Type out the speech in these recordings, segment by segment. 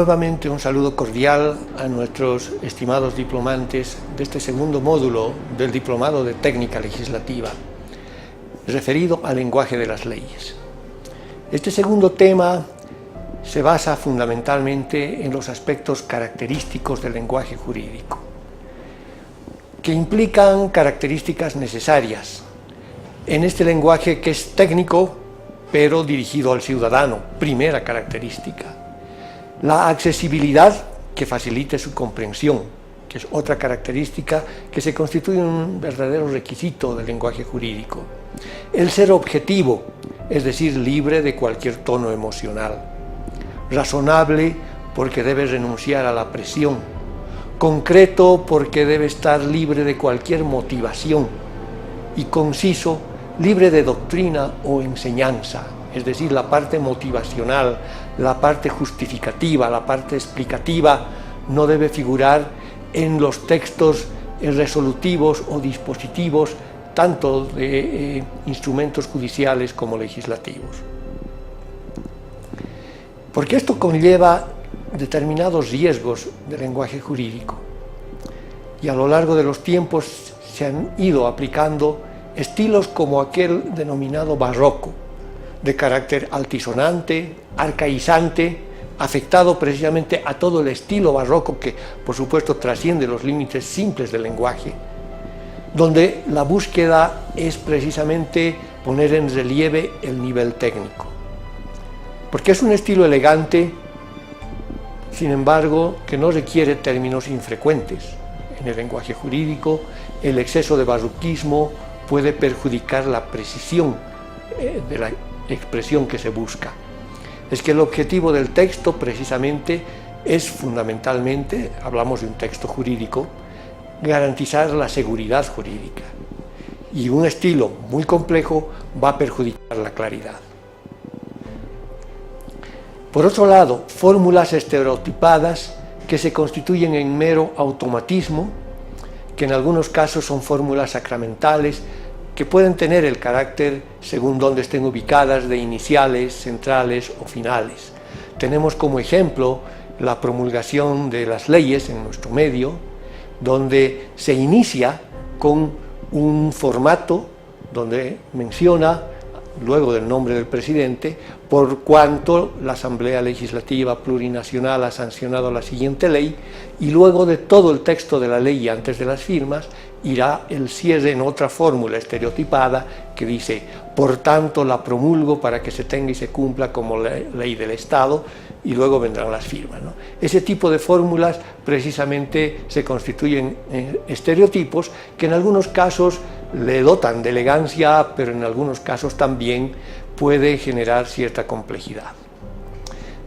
Nuevamente un saludo cordial a nuestros estimados diplomantes de este segundo módulo del Diplomado de Técnica Legislativa, referido al lenguaje de las leyes. Este segundo tema se basa fundamentalmente en los aspectos característicos del lenguaje jurídico, que implican características necesarias en este lenguaje que es técnico, pero dirigido al ciudadano, primera característica. La accesibilidad, que facilite su comprensión, que es otra característica que se constituye un verdadero requisito del lenguaje jurídico. El ser objetivo, es decir, libre de cualquier tono emocional. Razonable, porque debe renunciar a la presión. Concreto, porque debe estar libre de cualquier motivación. Y conciso, libre de doctrina o enseñanza, es decir, la parte motivacional, la parte justificativa, la parte explicativa, no debe figurar en los textos resolutivos o dispositivos, tanto de instrumentos judiciales como legislativos. Porque esto conlleva determinados riesgos del lenguaje jurídico, y a lo largo de los tiempos se han ido aplicando estilos como aquel denominado barroco, de carácter altisonante, arcaizante, afectado precisamente a todo el estilo barroco que, por supuesto, trasciende los límites simples del lenguaje, donde la búsqueda es precisamente poner en relieve el nivel técnico. Porque es un estilo elegante, sin embargo, que no requiere términos infrecuentes. En el lenguaje jurídico, el exceso de barroquismo puede perjudicar la precisión de la expresión que se busca. Es que el objetivo del texto precisamente es fundamentalmente, hablamos de un texto jurídico, garantizar la seguridad jurídica, y un estilo muy complejo va a perjudicar la claridad. Por otro lado, fórmulas estereotipadas que se constituyen en mero automatismo, que en algunos casos son fórmulas sacramentales, que pueden tener el carácter, según dónde estén ubicadas, de iniciales, centrales o finales. Tenemos como ejemplo la promulgación de las leyes en nuestro medio, donde se inicia con un formato donde menciona, luego del nombre del presidente, por cuanto la Asamblea Legislativa Plurinacional ha sancionado la siguiente ley, y luego de todo el texto de la ley y antes de las firmas, irá el cierre en otra fórmula estereotipada que dice: por tanto la promulgo para que se tenga y se cumpla como ley del Estado, y luego vendrán las firmas, ¿no? Ese tipo de fórmulas precisamente se constituyen en estereotipos que en algunos casos le dotan de elegancia, pero en algunos casos también puede generar cierta complejidad.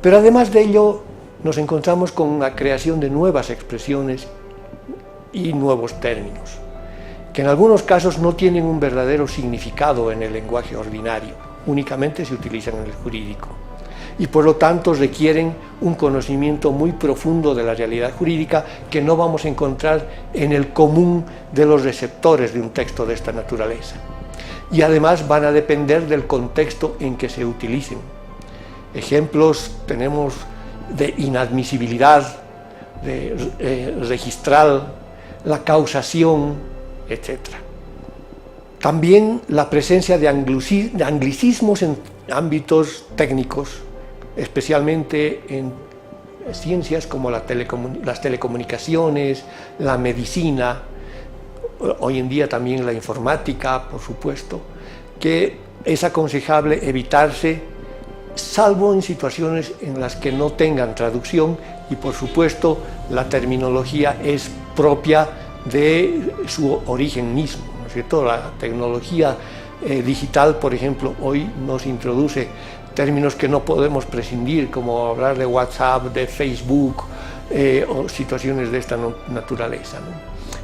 Pero además de ello, nos encontramos con la creación de nuevas expresiones y nuevos términos, que en algunos casos no tienen un verdadero significado en el lenguaje ordinario, únicamente se utilizan en el jurídico, y por lo tanto requieren un conocimiento muy profundo de la realidad jurídica que no vamos a encontrar en el común de los receptores de un texto de esta naturaleza. Y además van a depender del contexto en que se utilicen. Ejemplos tenemos de inadmisibilidad, de registral, la causación, etc. También la presencia de anglicismos en ámbitos técnicos, especialmente en ciencias como las telecomunicaciones, la medicina, hoy en día también la informática, por supuesto, que es aconsejable evitarse, salvo en situaciones en las que no tengan traducción, y por supuesto la terminología es propia de su origen mismo, ¿no es cierto? La tecnología digital, por ejemplo, hoy nos introduce términos que no podemos prescindir, como hablar de WhatsApp, de Facebook, o situaciones de esta naturaleza, ¿no?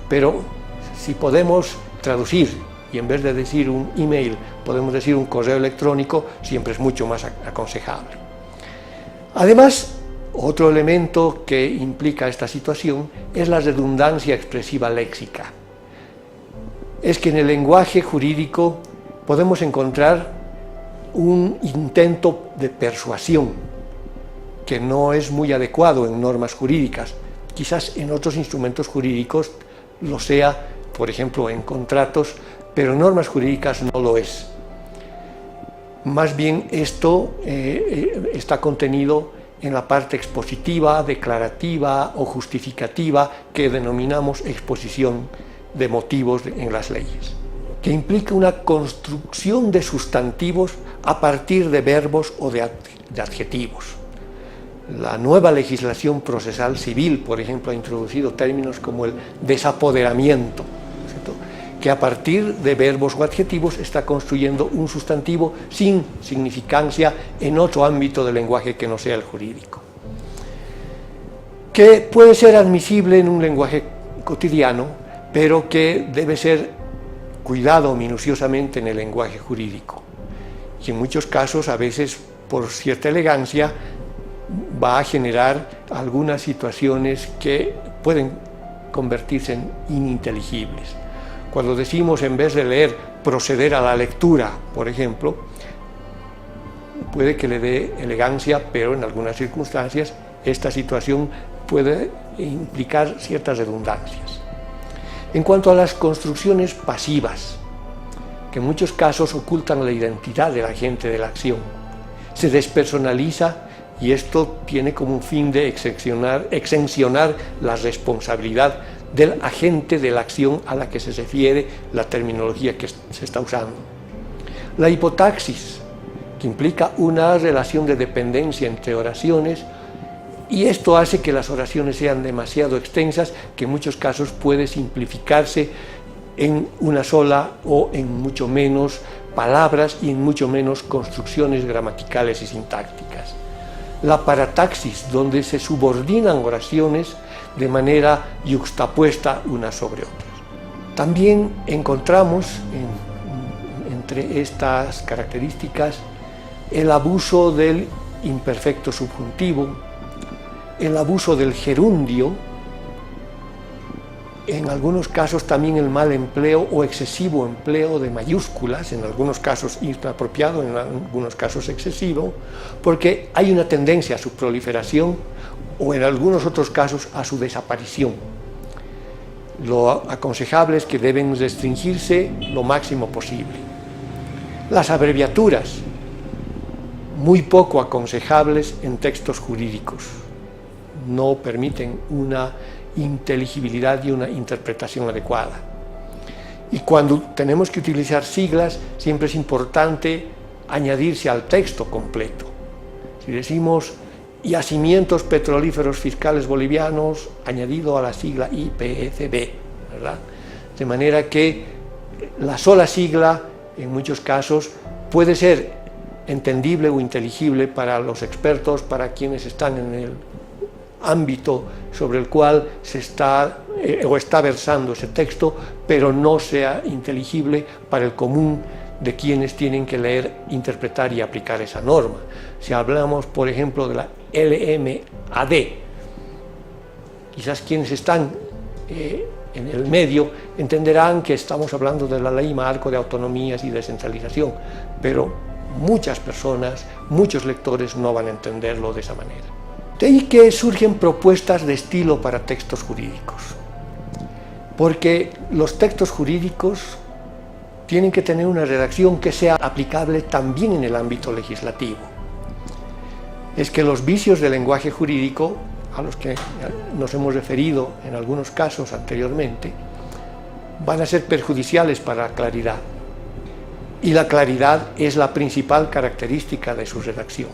Pero si podemos traducir, y en vez de decir un email, podemos decir un correo electrónico, siempre es mucho más aconsejable. Además, otro elemento que implica esta situación es la redundancia expresiva léxica. Es que en el lenguaje jurídico podemos encontrar un intento de persuasión, que no es muy adecuado en normas jurídicas. Quizás en otros instrumentos jurídicos lo sea, por ejemplo, en contratos, pero en normas jurídicas no lo es. Más bien esto está contenido en la parte expositiva, declarativa o justificativa que denominamos exposición de motivos en las leyes, que implica una construcción de sustantivos a partir de verbos o de adjetivos. La nueva legislación procesal civil, por ejemplo, ha introducido términos como el desapoderamiento, ¿cierto?, que a partir de verbos o adjetivos está construyendo un sustantivo sin significancia en otro ámbito del lenguaje que no sea el jurídico, que puede ser admisible en un lenguaje cotidiano, pero que debe ser cuidado minuciosamente en el lenguaje jurídico. Y en muchos casos, a veces por cierta elegancia, va a generar algunas situaciones que pueden convertirse en ininteligibles. Cuando decimos, en vez de leer, proceder a la lectura, por ejemplo, puede que le dé elegancia, pero en algunas circunstancias esta situación puede implicar ciertas redundancias. En cuanto a las construcciones pasivas, que en muchos casos ocultan la identidad del agente de la acción, se despersonaliza, y esto tiene como un fin de exencionar la responsabilidad del agente de la acción a la que se refiere la terminología que se está usando. La hipotaxis, que implica una relación de dependencia entre oraciones, y esto hace que las oraciones sean demasiado extensas, que en muchos casos puede simplificarse en una sola o en mucho menos palabras y en mucho menos construcciones gramaticales y sintácticas. La parataxis, donde se subordinan oraciones de manera yuxtapuesta unas sobre otras. También encontramos entre estas características el abuso del imperfecto subjuntivo, el abuso del gerundio, en algunos casos también el mal empleo o excesivo empleo de mayúsculas, en algunos casos inapropiado, en algunos casos excesivo, porque hay una tendencia a su proliferación o en algunos otros casos a su desaparición. Lo aconsejable es que deben restringirse lo máximo posible. Las abreviaturas, muy poco aconsejables en textos jurídicos, no permiten una inteligibilidad y una interpretación adecuada. Y cuando tenemos que utilizar siglas, siempre es importante añadirse al texto completo. Si decimos yacimientos petrolíferos fiscales bolivianos, añadido a la sigla IPFB, ¿verdad? De manera que la sola sigla, en muchos casos, puede ser entendible o inteligible para los expertos, para quienes están en el ámbito sobre el cual se está versando ese texto, pero no sea inteligible para el común de quienes tienen que leer, interpretar y aplicar esa norma. Si hablamos, por ejemplo, de la LMAD, quizás quienes están en el medio entenderán que estamos hablando de la Ley Marco de Autonomías y Descentralización, pero muchas personas, muchos lectores no van a entenderlo de esa manera. De ahí que surgen propuestas de estilo para textos jurídicos, porque los textos jurídicos tienen que tener una redacción que sea aplicable también en el ámbito legislativo. Es que los vicios del lenguaje jurídico, a los que nos hemos referido en algunos casos anteriormente, van a ser perjudiciales para la claridad, y la claridad es la principal característica de su redacción.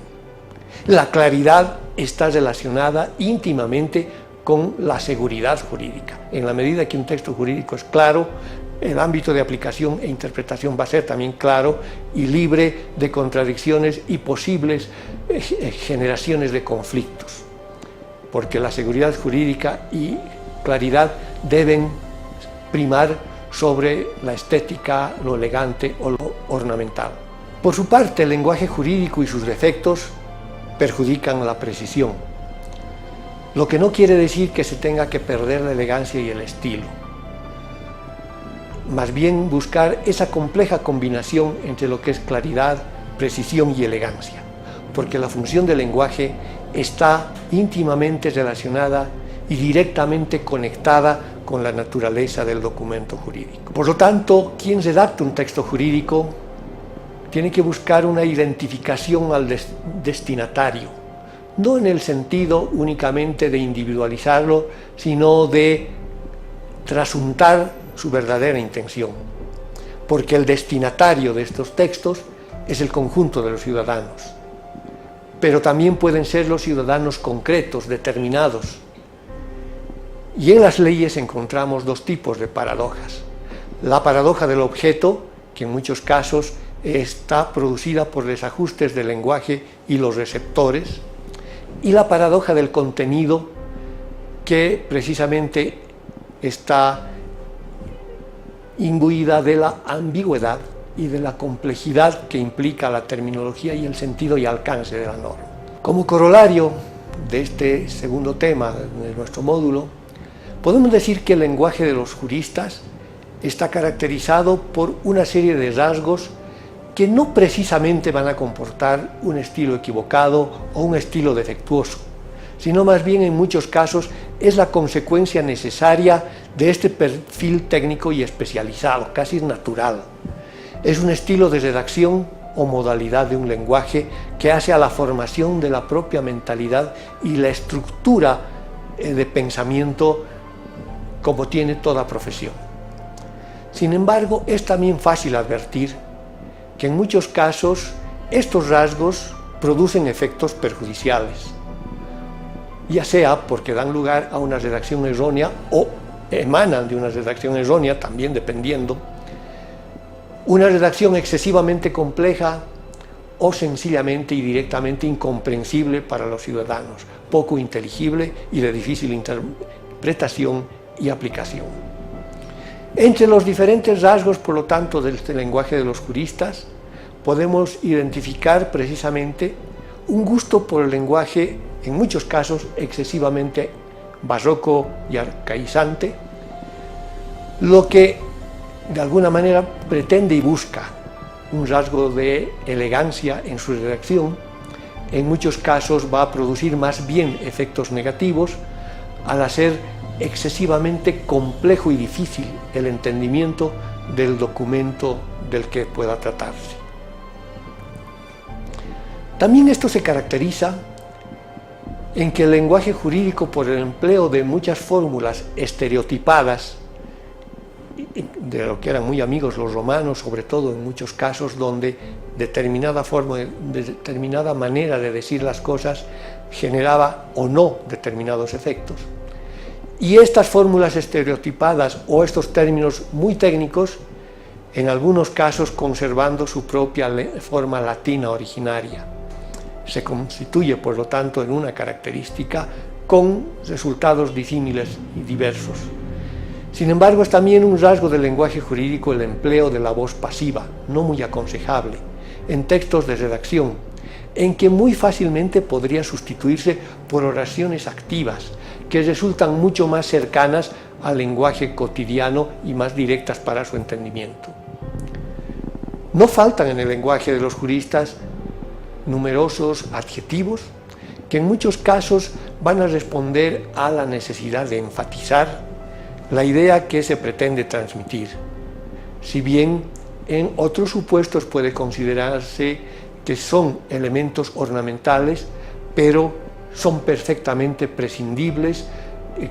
La claridad está relacionada íntimamente con la seguridad jurídica. En la medida que un texto jurídico es claro, el ámbito de aplicación e interpretación va a ser también claro y libre de contradicciones y posibles generaciones de conflictos, porque la seguridad jurídica y claridad deben primar sobre la estética, lo elegante o lo ornamental. Por su parte, el lenguaje jurídico y sus defectos perjudican la precisión, lo que no quiere decir que se tenga que perder la elegancia y el estilo. Más bien buscar esa compleja combinación entre lo que es claridad, precisión y elegancia. porque la función del lenguaje está íntimamente relacionada y directamente conectada con la naturaleza del documento jurídico. Por lo tanto, quien redacta un texto jurídico tiene que buscar una identificación al destinatario, no en el sentido únicamente de individualizarlo, sino de trasuntar su verdadera intención, porque el destinatario de estos textos es el conjunto de los ciudadanos, pero también pueden ser los ciudadanos concretos, determinados. Y en las leyes encontramos dos tipos de paradojas. La paradoja del objeto, que en muchos casos está producida por desajustes del lenguaje y los receptores, y la paradoja del contenido, que precisamente está imbuida de la ambigüedad y de la complejidad que implica la terminología y el sentido y alcance de la norma. Como corolario de este segundo tema de nuestro módulo, podemos decir que el lenguaje de los juristas está caracterizado por una serie de rasgos que no precisamente van a comportar un estilo equivocado o un estilo defectuoso, sino más bien en muchos casos es la consecuencia necesaria de este perfil técnico y especializado, casi natural. Es un estilo de redacción o modalidad de un lenguaje que hace a la formación de la propia mentalidad y la estructura de pensamiento como tiene toda profesión. Sin embargo, es también fácil advertir que en muchos casos estos rasgos producen efectos perjudiciales, ya sea porque dan lugar a una redacción errónea o emanan de una redacción errónea, también dependiendo, una redacción excesivamente compleja o sencillamente y directamente incomprensible para los ciudadanos, poco inteligible y de difícil interpretación y aplicación. Entre los diferentes rasgos, por lo tanto, del lenguaje de los juristas, podemos identificar precisamente un gusto por el lenguaje, en muchos casos excesivamente barroco y arcaizante, lo que de alguna manera pretende y busca un rasgo de elegancia en su redacción. En muchos casos va a producir más bien efectos negativos al hacer excesivamente complejo y difícil el entendimiento del documento del que pueda tratarse. También esto se caracteriza en que el lenguaje jurídico, por el empleo de muchas fórmulas estereotipadas, de lo que eran muy amigos los romanos, sobre todo en muchos casos donde determinada forma, determinada manera de decir las cosas generaba o no determinados efectos. Y estas fórmulas estereotipadas o estos términos muy técnicos, en algunos casos conservando su propia forma latina originaria, se constituye, por lo tanto, en una característica con resultados disímiles y diversos. Sin embargo, es también un rasgo del lenguaje jurídico el empleo de la voz pasiva, no muy aconsejable, en textos de redacción, en que muy fácilmente podría sustituirse por oraciones activas, que resultan mucho más cercanas al lenguaje cotidiano y más directas para su entendimiento. No faltan en el lenguaje de los juristas numerosos adjetivos que en muchos casos van a responder a la necesidad de enfatizar la idea que se pretende transmitir, si bien en otros supuestos puede considerarse que son elementos ornamentales, pero son perfectamente prescindibles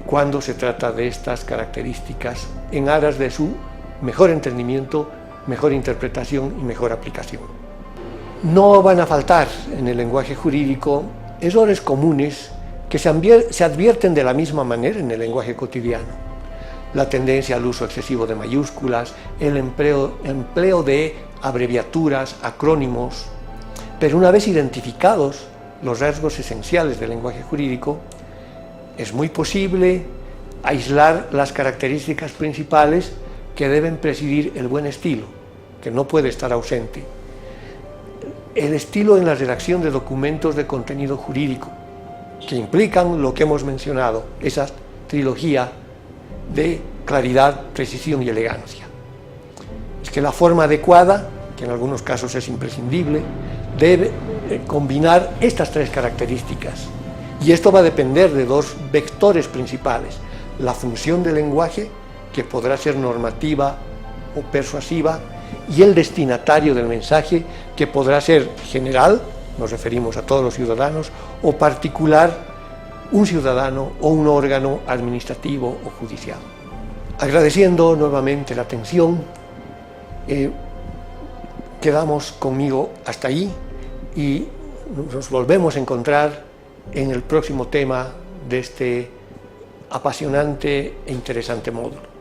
cuando se trata de estas características en aras de su mejor entendimiento, mejor interpretación y mejor aplicación. No van a faltar en el lenguaje jurídico errores comunes que se advierten de la misma manera en el lenguaje cotidiano. La tendencia al uso excesivo de mayúsculas, el empleo de abreviaturas, acrónimos, pero una vez identificados los rasgos esenciales del lenguaje jurídico, es muy posible aislar las características principales que deben presidir el buen estilo, que no puede estar ausente. El estilo en la redacción de documentos de contenido jurídico, que implican lo que hemos mencionado, esa trilogía de claridad, precisión y elegancia. Es que la forma adecuada, que en algunos casos es imprescindible, debe combinar estas tres características. Y esto va a depender de dos vectores principales: la función del lenguaje, que podrá ser normativa o persuasiva, y el destinatario del mensaje, que podrá ser general, nos referimos a todos los ciudadanos, o particular, un ciudadano o un órgano administrativo o judicial. Agradeciendo nuevamente la atención, quedamos conmigo hasta ahí y nos volvemos a encontrar en el próximo tema de este apasionante e interesante módulo.